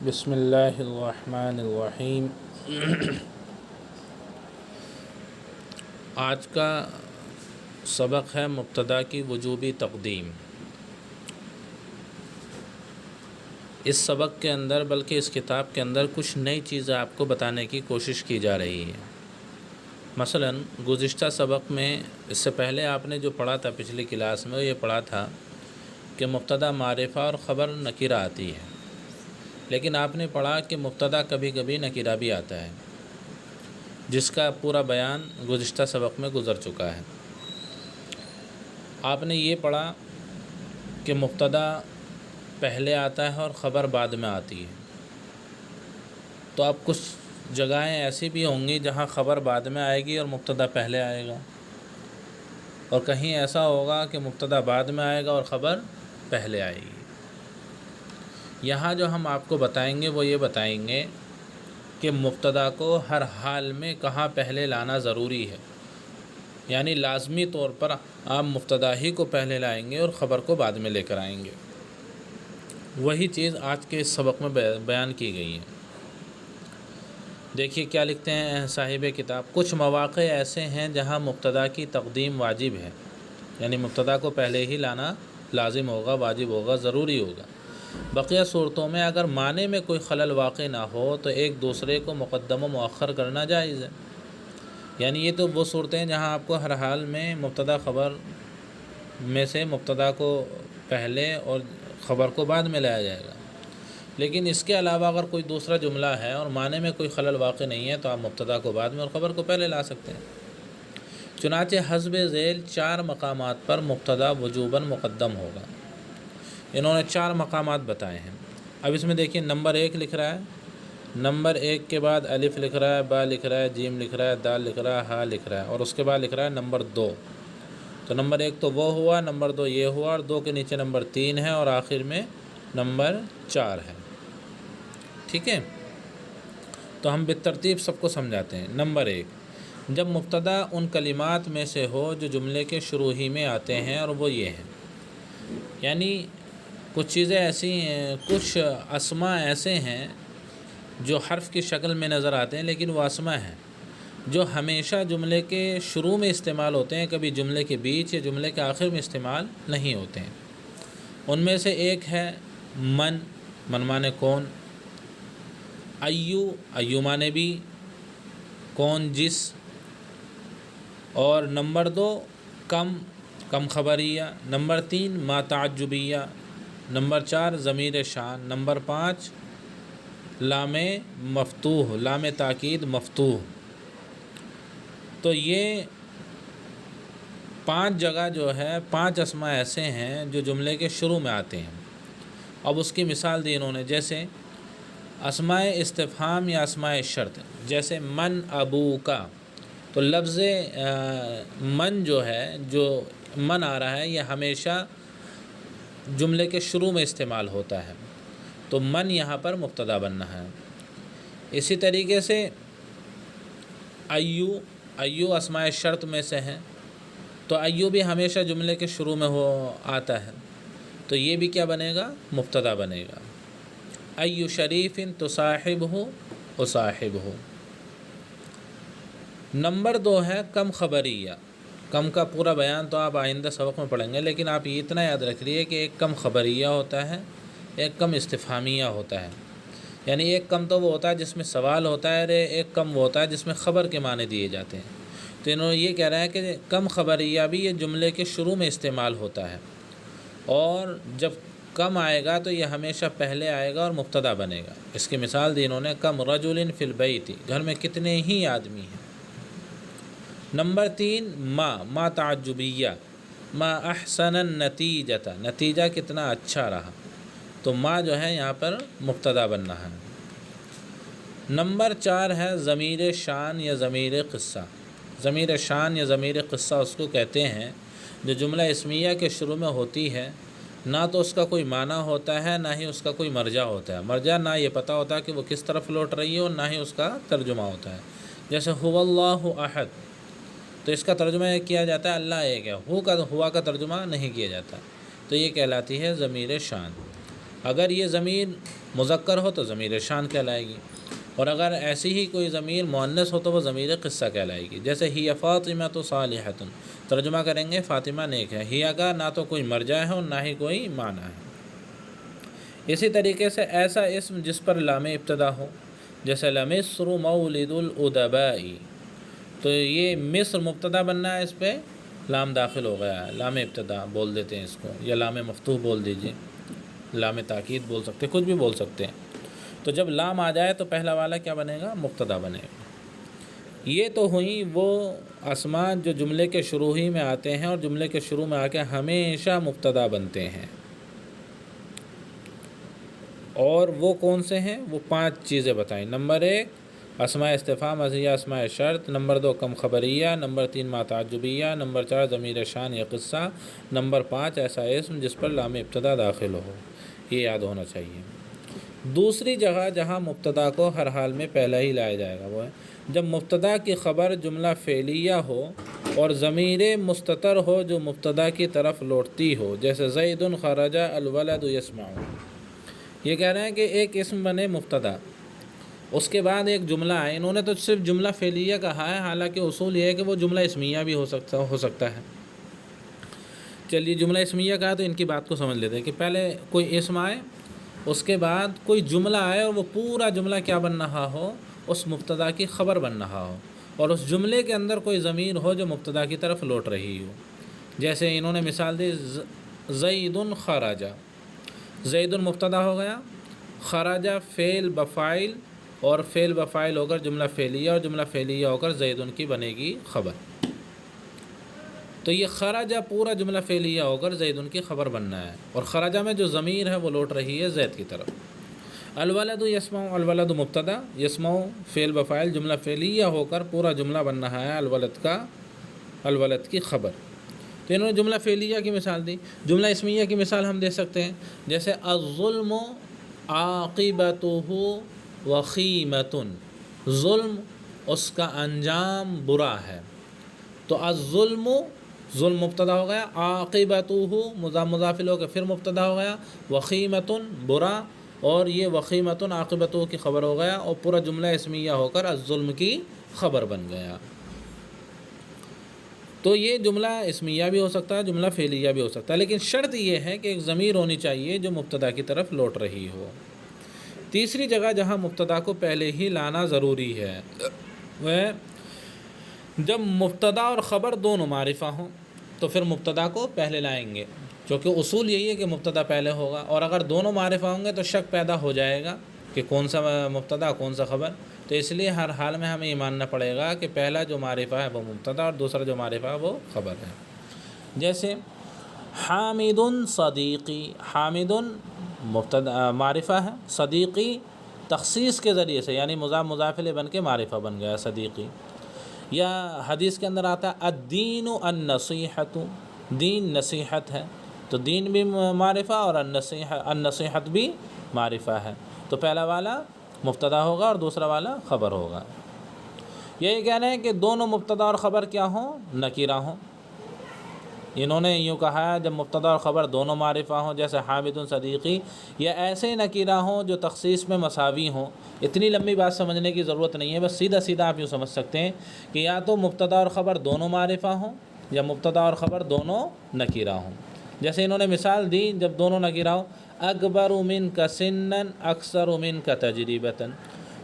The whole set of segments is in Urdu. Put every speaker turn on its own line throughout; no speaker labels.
بسم اللہ الرحمن الرحیم۔ آج کا سبق ہے مبتدا کی وجوبی تقدیم۔ اس سبق کے اندر بلکہ اس کتاب کے اندر کچھ نئی چیزیں آپ کو بتانے کی کوشش کی جا رہی ہے۔ مثلا گزشتہ سبق میں اس سے پہلے آپ نے جو پڑھا تھا پچھلی کلاس میں، یہ پڑھا تھا کہ مبتدا معرفہ اور خبر نکرہ آتی ہے، لیکن آپ نے پڑھا کہ مبتدا کبھی کبھی نکرہ بھی آتا ہے، جس کا پورا بیان گزشتہ سبق میں گزر چکا ہے۔ آپ نے یہ پڑھا کہ مبتدا پہلے آتا ہے اور خبر بعد میں آتی ہے۔ تو اب کچھ جگہیں ایسی بھی ہوں گی جہاں خبر بعد میں آئے گی اور مبتدا پہلے آئے گا، اور کہیں ایسا ہوگا کہ مبتدا بعد میں آئے گا اور خبر پہلے آئے گی۔ یہاں جو ہم آپ کو بتائیں گے وہ یہ بتائیں گے کہ مبتدا کو ہر حال میں کہاں پہلے لانا ضروری ہے، یعنی لازمی طور پر آپ مبتدا ہی کو پہلے لائیں گے اور خبر کو بعد میں لے کر آئیں گے۔ وہی چیز آج کے اس سبق میں بیان کی گئی ہے۔ دیکھیے کیا لکھتے ہیں صاحب کتاب: کچھ مواقع ایسے ہیں جہاں مبتدا کی تقدیم واجب ہے، یعنی مبتدا کو پہلے ہی لانا لازم ہوگا، واجب ہوگا، ضروری ہوگا۔ بقیہ صورتوں میں اگر معنی میں کوئی خلل واقع نہ ہو تو ایک دوسرے کو مقدم و مؤخر کرنا جائز ہے۔ یعنی یہ تو وہ صورتیں ہیں جہاں آپ کو ہر حال میں مبتدا خبر میں سے مبتدا کو پہلے اور خبر کو بعد میں لایا جائے گا، لیکن اس کے علاوہ اگر کوئی دوسرا جملہ ہے اور معنی میں کوئی خلل واقع نہیں ہے تو آپ مبتدا کو بعد میں اور خبر کو پہلے لا سکتے ہیں۔ چنانچہ حسب ذیل 4 مقامات پر مبتدا وجوباً مقدم ہوگا۔ انہوں نے 4 مقامات بتائے ہیں۔ اب اس میں دیکھیے نمبر 1 لکھ رہا ہے، نمبر 1 کے بعد الف لکھ رہا ہے، با لکھ رہا ہے، جیم لکھ رہا ہے، دال لکھ رہا ہے، ہا لکھ رہا ہے، اور اس کے بعد لکھ رہا ہے نمبر 2۔ تو نمبر 1 تو وہ ہوا، نمبر 2 یہ ہوا، اور 2 کے نیچے نمبر 3 ہے، اور آخر میں نمبر 4 ہے۔ ٹھیک ہے، تو ہم بالترتیب سب کو سمجھاتے ہیں۔ نمبر 1، جب مبتدا ان کلمات میں سے ہو جو جملے کے شروع ہی میں آتے ہیں، اور وہ یہ ہیں، یعنی کچھ چیزیں ایسی ہیں، کچھ اسماء ایسے ہیں جو حرف کی شکل میں نظر آتے ہیں لیکن وہ اسماء ہیں جو ہمیشہ جملے کے شروع میں استعمال ہوتے ہیں، کبھی جملے کے بیچ یا جملے کے آخر میں استعمال نہیں ہوتے ہیں۔ ان میں سے ایک ہے من، من مانے کون، ایو، ایو مانے بھی، کون جس، اور نمبر 2 کم، کم خبریہ، نمبر 3 ما تعجبیہ، نمبر 4 ضمیر شان، نمبر 5 لام مفتوح، لام تاکید مفتوح۔ تو یہ 5 جگہ جو ہے، 5 اسماء ایسے ہیں جو جملے کے شروع میں آتے ہیں۔ اب اس کی مثال دی انہوں نے، جیسے اسماء استفہام یا اسماء شرط، جیسے من ابوکا۔ تو لفظ من جو ہے، جو من آ رہا ہے، یہ ہمیشہ جملے کے شروع میں استعمال ہوتا ہے، تو من یہاں پر مبتدا بننا ہے۔ اسی طریقے سے ایو، ایو اسماء شرط میں سے ہیں، تو ایو بھی ہمیشہ جملے کے شروع میں آتا ہے، تو یہ بھی کیا بنے گا؟ مبتدا بنے گا۔ ایو شریف تصاحبہ اصاحبہ۔ نمبر 2 ہے کم خبریہ۔ کم کا پورا بیان تو آپ آئندہ سبق میں پڑھیں گے، لیکن آپ یہ اتنا یاد رکھ لیے کہ ایک کم خبریہ ہوتا ہے، ایک کم استفہامیہ ہوتا ہے۔ یعنی ایک کم تو وہ ہوتا ہے جس میں سوال ہوتا ہے، اور ایک کم وہ ہوتا ہے جس میں خبر کے معنی دیے جاتے ہیں۔ تو انہوں نے یہ کہہ رہا ہے کہ کم خبریہ بھی یہ جملے کے شروع میں استعمال ہوتا ہے، اور جب کم آئے گا تو یہ ہمیشہ پہلے آئے گا اور مبتدا بنے گا۔ اس کی مثال دی انہوں نے، کم رجل فی البیت، گھر میں کتنے ہی آدمی ہیں۔ نمبر 3 ما تعجبیہ، ما احسن النتیجۃ، نتیجہ کتنا اچھا رہا، تو ما جو ہے یہاں پر مبتدا بننا ہے۔ نمبر 4 ہے ضمیر شان یا ضمیر قصہ۔ ضمیر شان یا ضمیر قصہ اس کو کہتے ہیں جو جملہ اسمیہ کے شروع میں ہوتی ہے، نہ تو اس کا کوئی معنی ہوتا ہے، نہ ہی اس کا کوئی مرجع ہوتا ہے۔ مرجع نہ یہ پتہ ہوتا ہے کہ وہ کس طرف لوٹ رہی ہے، اور نہ ہی اس کا ترجمہ ہوتا ہے۔ جیسے هو اللہ احد، تو اس کا ترجمہ یہ کیا جاتا ہے اللہ ایک ہے، ہوا کا ترجمہ نہیں کیا جاتا، تو یہ کہلاتی ہے ضمیر شان۔ اگر یہ ضمیر مذکر ہو تو ضمیر شان کہلائے گی، اور اگر ایسی ہی کوئی ضمیر مؤنث ہو تو وہ ضمیر قصہ کہلائے گی۔ جیسے ہی فاطمۃ صالحۃ، ترجمہ کریں گے فاطمہ نیک ہے، ہی کا نہ تو کوئی مرجع ہے اور نہ ہی کوئی معنی ہے۔ اسی طریقے سے ایسا اسم جس پر لام ابتدا ہو، جیسے لمصر مولد الادباء، تو یہ مصر مبتدا بننا ہے، اس پہ لام داخل ہو گیا ہے، لام ابتدا بول دیتے ہیں اس کو، یا لام مفتوح بول دیجئے، لام تاکید بول سکتے، کچھ بھی بول سکتے ہیں۔ تو جب لام آ جائے تو پہلا والا کیا بنے گا؟ مبتدا بنے گا۔ یہ تو ہوئی وہ اسماء جو جملے کے شروع ہی میں آتے ہیں اور جملے کے شروع میں آ کے ہمیشہ مبتدا بنتے ہیں، اور وہ کون سے ہیں؟ وہ 5 چیزیں بتائیں۔ نمبر 1 اسماء استفہام ازیہ اسماء شرط، نمبر 2 کم خبریہ، نمبر 3 ما تعجبیہ، نمبر 4 ضمیر شان یا قصہ، نمبر 5 ایسا اسم جس پر لام ابتدا داخل ہو۔ یہ یاد ہونا چاہیے۔ دوسری جگہ جہاں مبتدا کو ہر حال میں پہلا ہی لایا جائے گا وہ ہے جب مبتدا کی خبر جملہ فعلیہ ہو اور ضمیر مستتر ہو جو مبتدا کی طرف لوٹتی ہو، جیسے زید خرج الولد یسمع۔ یہ کہہ رہے ہیں کہ ایک اسم بنے مبتدا، اس کے بعد ایک جملہ ہے، انہوں نے تو صرف جملہ فعلیہ کہا ہے، حالانکہ اصول یہ ہے کہ وہ جملہ اسمیہ بھی ہو سکتا ہے۔ چلیے جملہ اسمیہ کہا تو ان کی بات کو سمجھ لیتے ہیں کہ پہلے کوئی اسم آئے، اس کے بعد کوئی جملہ آئے اور وہ پورا جملہ کیا بن رہا ہو؟ اس مبتدا کی خبر بن رہا ہو، اور اس جملے کے اندر کوئی ضمیر ہو جو مبتدا کی طرف لوٹ رہی ہو۔ جیسے انہوں نے مثال دی زید خرج، زید مبتدا ہو گیا، خرج فعل بفاعل، اور فعل بفاعل ہو کر جملہ فعلیہ، اور جملہ فعلیہ ہو کر زید کی بنے گی خبر۔ تو یہ خرج پورا جملہ فعلیہ ہو کر زید کی خبر بننا ہے، اور خرج میں جو ضمیر ہے وہ لوٹ رہی ہے زید کی طرف۔ الولد یسمع، الولد مبتدا، یسمع فعل بفاعل جملہ فعلیہ ہو کر پورا جملہ بن رہا ہے الولد کی خبر۔ تو انہوں نے جملہ فعلیہ کی مثال دی۔ جملہ اسمیہ کی مثال ہم دے سکتے ہیں، جیسے الظلم عاقبتہ وخیمۃ، ظلم اس کا انجام برا ہے۔ تو الظلم، ظلم مبتدا ہو گیا، عاقبتہ مضاف ہو کے پھر مبتدا ہو گیا، وخیمۃ برا، اور یہ وخیمۃ عاقبتہ کی خبر ہو گیا، اور پورا جملہ اسمیہ ہو کر الظلم کی خبر بن گیا۔ تو یہ جملہ اسمیہ بھی ہو سکتا ہے، جملہ فعلیہ بھی ہو سکتا ہے، لیکن شرط یہ ہے کہ ایک ضمیر ہونی چاہیے جو مبتدا کی طرف لوٹ رہی ہو۔ تیسری جگہ جہاں مبتدا کو پہلے ہی لانا ضروری ہے وہ جب مبتدا اور خبر دونوں معرفہ ہوں، تو پھر مبتدا کو پہلے لائیں گے، کیونکہ اصول یہی ہے کہ مبتدا پہلے ہوگا، اور اگر دونوں معرفہ ہوں گے تو شک پیدا ہو جائے گا کہ کون سا مبتدا کون سا خبر۔ تو اس لیے ہر حال میں ہمیں یہ ماننا پڑے گا کہ پہلا جو معرفہ ہے وہ مبتدا اور دوسرا جو معرفہ ہے وہ خبر ہے۔ جیسے حامد صدیقی، حامد مبتدا معرفہ ہے، صدیقی تخصیص کے ذریعے سے یعنی مضاف مضاف الیہ بن کے معرفہ بن گیا صدیقی۔ یا حدیث کے اندر آتا ہے الدین النصیحۃ، دین نصیحت ہے، تو دین بھی معرفہ اور النصیحت بھی معرفہ ہے، تو پہلا والا مبتدا ہوگا اور دوسرا والا خبر ہوگا۔ یہی کہہ رہے ہیں کہ دونوں مبتدا اور خبر کیا ہوں؟ نکیرہ ہوں۔ انہوں نے یوں کہا ہے جب مبتدا اور خبر دونوں معرفہ ہوں، جیسے حامد صدیقی، یا ایسے نکیرہ ہوں جو تخصیص میں مساوی ہوں۔ اتنی لمبی بات سمجھنے کی ضرورت نہیں ہے، بس سیدھا سیدھا آپ یوں سمجھ سکتے ہیں کہ یا تو مبتدا اور خبر دونوں معرفہ ہوں یا مبتدا اور خبر دونوں نکیرہ ہوں۔ جیسے انہوں نے مثال دی جب دونوں نکیرہ ہوں، اکبر منک سنا اکثر منک تجربۃ،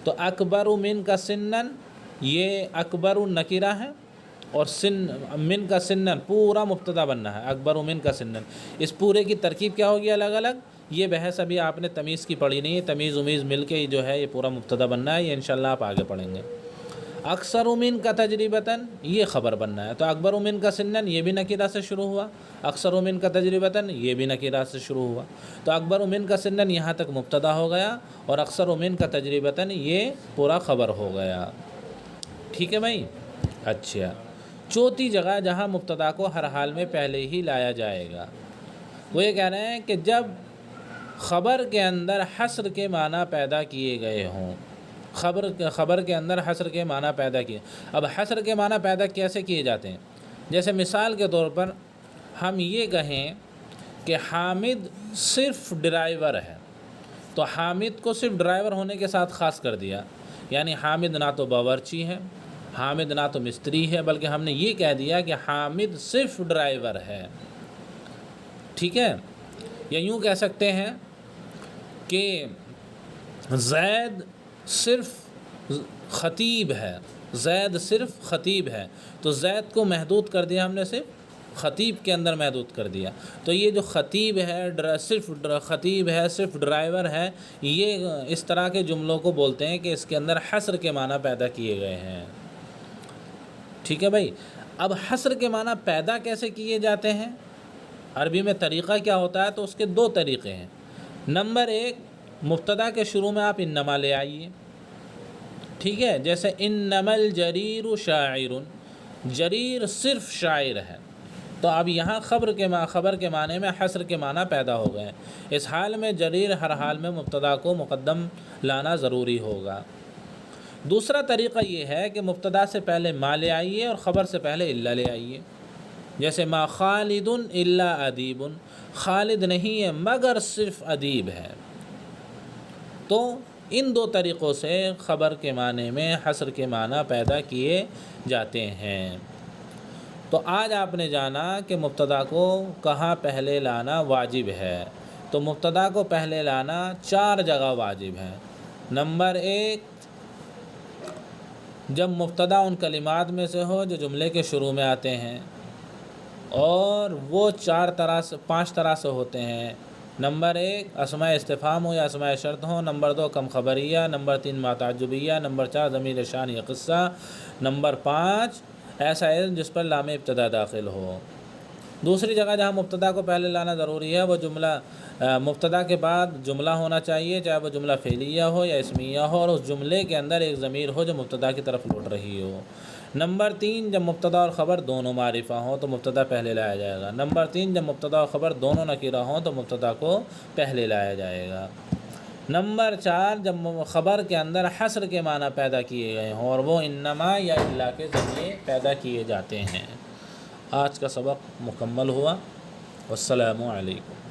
تو اکبر منک سنا یہ اکبر نکیرہ ہے، اور من کا سنن پورا مبتدا بننا ہے، اکبر من کا سنن۔ اس پورے کی ترکیب کیا ہوگی الگ الگ؟ یہ بحث ابھی آپ نے تمیز کی پڑھی نہیں ہے، تمیز امیز مل کے جو ہے یہ پورا مبتدا بننا ہے، یہ انشاءاللہ آپ آگے پڑھیں گے۔ اکثر من کا تجربتاً یہ خبر بننا ہے، تو اکبر من کا سنن یہ بھی نکیرہ سے شروع ہوا، اکثر من کا تجربتاً یہ بھی نکیرہ سے شروع ہوا، تو اکبر من کا سنن یہاں تک مبتدا ہو گیا، اور اکثر من کا تجربتاً یہ پورا خبر ہو گیا۔ ٹھیک ہے بھائی؟ اچھا، چوتھی جگہ جہاں مبتدا کو ہر حال میں پہلے ہی لایا جائے گا، وہ یہ کہہ رہے ہیں کہ جب خبر کے اندر حصر کے معنی پیدا کیے گئے ہوں، خبر کے اندر حصر کے معنی پیدا کیے۔ اب حصر کے معنی پیدا کیسے کیے جاتے ہیں؟ جیسے مثال کے طور پر ہم یہ کہیں کہ حامد صرف ڈرائیور ہے، تو حامد کو صرف ڈرائیور ہونے کے ساتھ خاص کر دیا، یعنی حامد نہ تو باورچی ہے، حامد نہ تو مستری ہے، بلکہ ہم نے یہ کہہ دیا کہ حامد صرف ڈرائیور ہے، ٹھیک ہے۔ یا یوں کہہ سکتے ہیں کہ زید صرف خطیب ہے، زید صرف خطیب ہے، تو زید کو محدود کر دیا ہم نے، صرف خطیب کے اندر محدود کر دیا۔ تو یہ جو خطیب ہے، صرف خطیب ہے، صرف ڈرائیور ہے، یہ اس طرح کے جملوں کو بولتے ہیں کہ اس کے اندر حصر کے معنی پیدا کیے گئے ہیں، ٹھیک ہے بھائی۔ اب حصر کے معنی پیدا کیسے کیے جاتے ہیں؟ عربی میں طریقہ کیا ہوتا ہے؟ تو اس کے دو طریقے ہیں۔ نمبر ایک، مبتدا کے شروع میں آپ انما لے آئیے، ٹھیک ہے، جیسے انما الجریر شاعر، جریر صرف شاعر ہے، تو اب یہاں خبر کے معنی میں حصر کے معنی پیدا ہو گئے۔ اس حال میں جریر ہر حال میں مبتدا کو مقدم لانا ضروری ہوگا۔ دوسرا طریقہ یہ ہے کہ مبتدا سے پہلے ما لے آئیے اور خبر سے پہلے الا لے آئیے، جیسے ما خالد الا ادیب، خالد نہیں ہے مگر صرف ادیب ہے۔ تو ان دو طریقوں سے خبر کے معنی میں حصر کے معنی پیدا کیے جاتے ہیں۔ تو آج آپ نے جانا کہ مبتدا کو کہاں پہلے لانا واجب ہے۔ تو مبتدا کو پہلے لانا 4 جگہ واجب ہے۔ نمبر 1، جب مبتدا ان کلمات میں سے ہو جو جملے کے شروع میں آتے ہیں، اور وہ 5 طرح سے ہوتے ہیں۔ نمبر 1، اسماء استفہام ہو یا اسماء شرط ہو۔ نمبر 2، کم خبریہ۔ نمبر 3، ما تعجبیہ۔ نمبر 4، ضمیر شان یا قصہ۔ نمبر 5، ایسا علم جس پر لام ابتدا داخل ہو۔ دوسری جگہ جہاں مبتدا کو پہلے لانا ضروری ہے، وہ جملہ مبتدا کے بعد جملہ ہونا چاہیے، چاہے وہ جملہ فعلیہ ہو یا اسمیہ ہو، اور اس جملے کے اندر ایک ضمیر ہو جو مبتدا کی طرف لوٹ رہی ہو۔ نمبر 3، جب مبتدا اور خبر دونوں معرفہ ہوں تو مبتدا پہلے لایا جائے گا۔ نمبر 3، جب مبتدا اور خبر دونوں نکرہ ہوں تو مبتدا کو پہلے لایا جائے گا۔ نمبر 4، جب خبر کے اندر حصر کے معنی پیدا کیے گئے ہوں اور وہ انما یا الا کے ذریعے پیدا کیے جاتے ہیں۔ آج کا سبق مکمل ہوا۔ والسلام علیکم۔